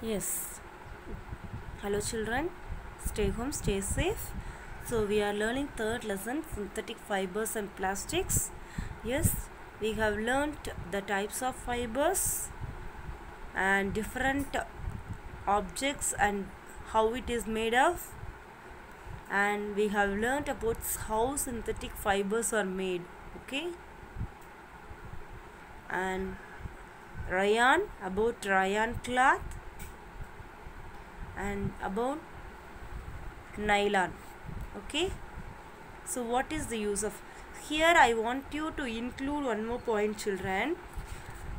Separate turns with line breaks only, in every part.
Yes. Hello children. Stay home, stay safe. So we are learning third lesson, synthetic fibers and plastics. Yes, we have learnt the types of fibers and different objects and how it is made of, and we have learnt about how synthetic fibers are made. Okay, and about rayon cloth and about nylon. Okay, so what is the use of here? I want you to include one more point, children.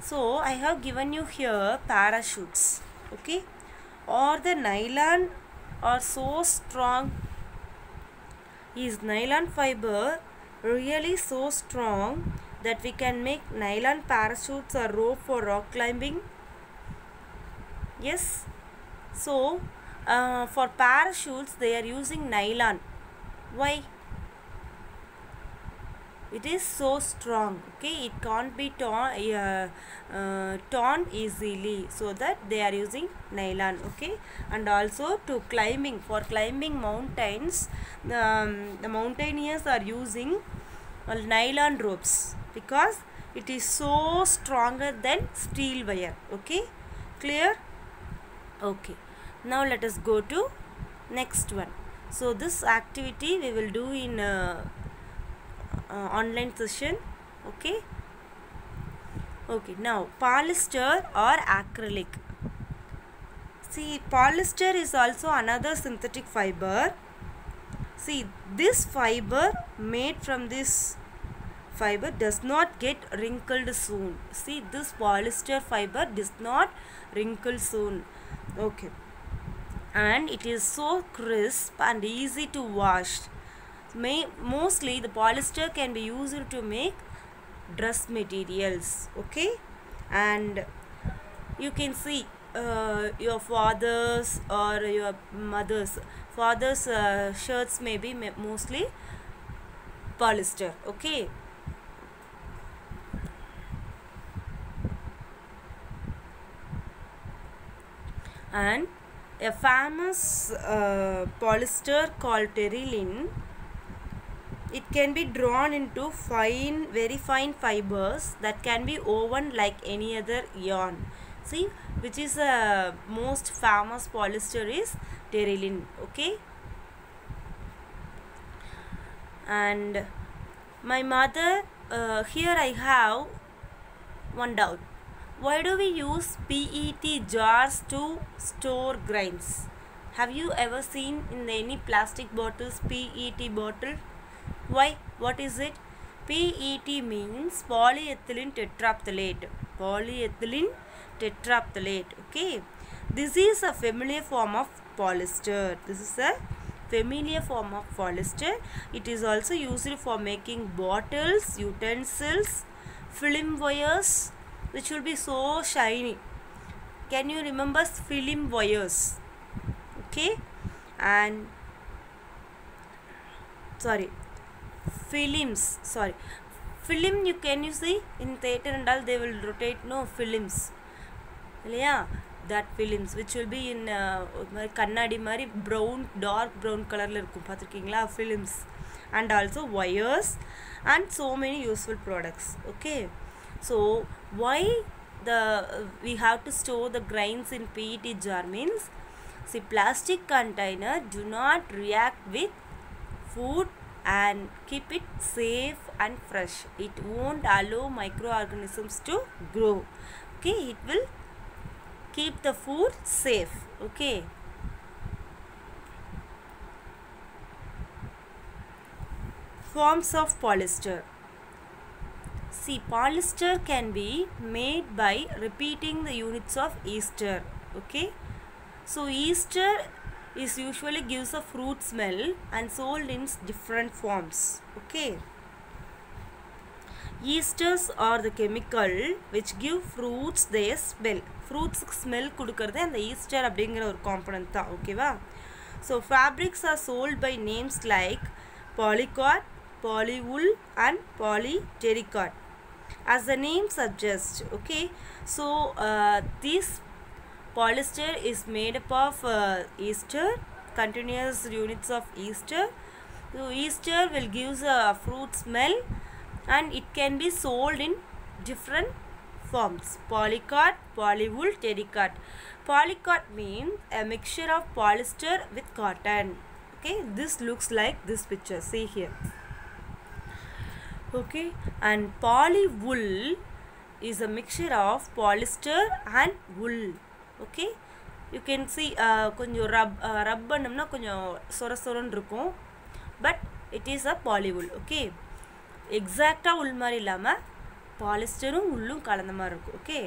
So I have given you here parachutes. Okay, or the nylon are so strong. Is nylon fiber really so strong that we can make nylon parachutes or rope for rock climbing? Yes. So for parachutes they are using nylon. Why? It is so strong. Okay, it can't be torn easily, so that they are using nylon. Okay, and also to climbing, for climbing mountains, the mountaineers are using nylon ropes because it is so stronger than steel wire. Okay, clear? Okay, now let us go to next one. So this activity we will do in online session. Okay, now polyester or acrylic. See, polyester is also another synthetic fiber. See, this fiber made from this fiber does not get wrinkled soon. See, this polyester fiber does not wrinkle soon. Okay, and it is so crisp and easy to wash. Mostly the polyester can be used to make dress materials. Okay, and you can see your father's or your mother's shirts may be mostly polyester. Okay, and a famous polyester called terylene, it can be drawn into very fine fibers that can be woven like any other yarn. See, which is the most famous polyester is terylene. Okay, and my mother, here I have one doubt. Why do we use PET jars to store grains? Have you ever seen in any plastic bottles PET bottle? Why? What is it? PET means polyethylene tetraphthalate. Polyethylene tetraphthalate. Okay. This is a familiar form of polyester. This is a familiar form of polyester. It is also used for making bottles, utensils, film wires, which will be so shiny. Can you remember film wires? Okay, and film, you can you see in theater and all, they will rotate films. Yeah, that films which will be in kannadi mari brown, dark brown color la irukum, pathirukingla, films, and also wires and so many useful products. Okay, so why we have to store the grains in PET jar means, see, plastic container do not react with food and keep it safe and fresh. It won't allow microorganisms to grow. Okay, it will keep the food safe. Okay, forms of polyester. See, polyester can be made by repeating the units of ester. Okay, so ester is usually gives a fruit smell and sold in different forms. Okay, esters are the chemical which give fruits their smell. Fruits smell kudukradhu and the ester அப்படிங்கிற ஒரு component தான். ஓகேவா? So fabrics are sold by names like polycot, polywool and polytericot, as the name suggests. Okay, so these Polyester is made up of ester, continuous units of ester. So ester will give a fruit smell, and it can be sold in different forms: polycot, polywool, terrycot. Polycot means a mixture of polyester with cotton. Okay, this looks like this picture. See here. Okay, and polywool is a mixture of polyester and wool. Okay, you can see கொஞ்சம் rub பண்ணோம்னா கொஞ்சம் சொரசொரன்னு இருக்கும், but it is a polywool. Okay, exactly wool மாதிரி இல்லாமல் பாலிஸ்டரும் உள்ளும் கலந்த மாதிரி இருக்கும். Okay,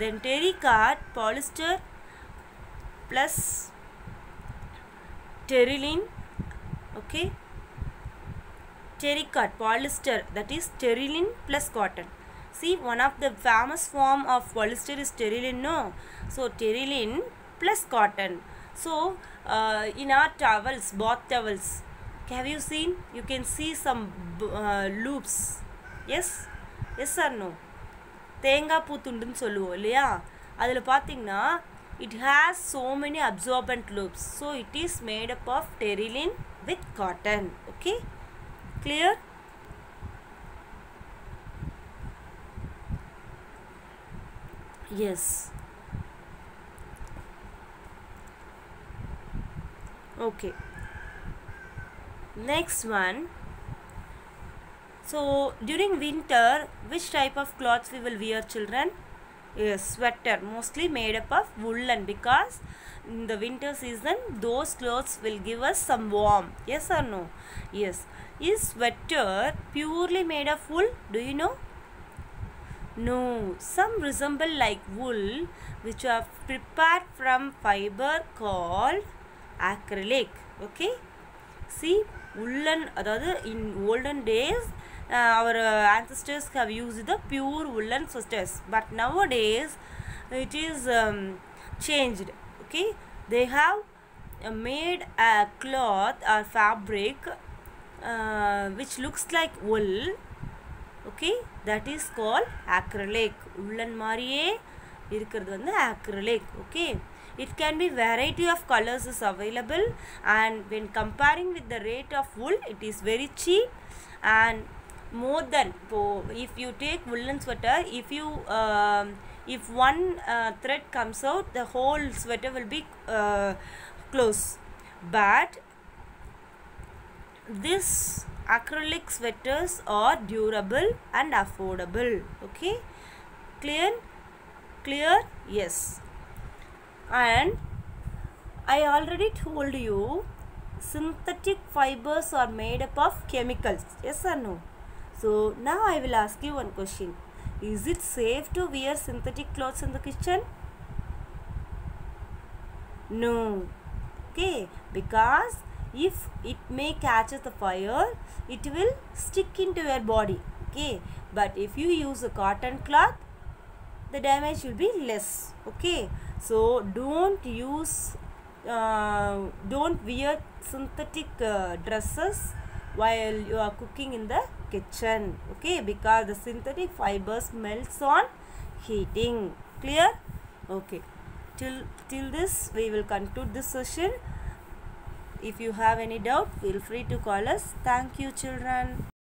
then terrycot, polyester plus terylene. Okay, terrycot, polyester, that is terylene plus cotton. See, one of the famous form of polyester is terylene, no? So terylene plus cotton. So in our towels, bath towels, have you seen? You can see some loops. Yes, yes or no? தேங்காய் பூ துண்டுன்னு சொல்லுவோம் இல்லையா, அதில் பார்த்தீங்கன்னா it has so many absorbent loops. So it is made up of terylene with cotton. Okay, clear? Yes. Okay, next one. So during winter, which type of clothes we will wear, children? Yes, sweater, mostly made up of woolen, because in the winter season those clothes will give us some warmth. Yes or no? Yes. Is sweater purely made of wool? Do you know? No, some resemble like wool, which are prepared from fiber called acrylic. Okay, see, woolen, அதாவது in olden days our ancestors have used the pure woolen sweaters, but nowadays it is changed. Okay, they have made a cloth or fabric which looks like wool. Okay, that is called acrylic. Woolen மாதிரியே இருக்கிறது வந்து acrylic. Okay, it can be variety of colors is available, and when comparing with the rate of wool, it is very cheap. And more than, if you take woolen sweater, if one thread comes out, the whole sweater will be close. But this acrylic sweaters are durable and affordable. Okay, clear? Yes. And I already told you synthetic fibers are made up of chemicals. Yes or no? So now I will ask you one question. Is it safe to wear synthetic clothes in the kitchen? No. Okay, because if it may catch the fire, it will stick into your body. Okay, but if you use a cotton cloth, the damage will be less. Okay, so don't wear synthetic dresses while you are cooking in the kitchen. Okay, because the synthetic fibers melts on heating. Clear? Okay, till this we will conclude this session. If you have any doubt, feel free to call us. Thank you, children.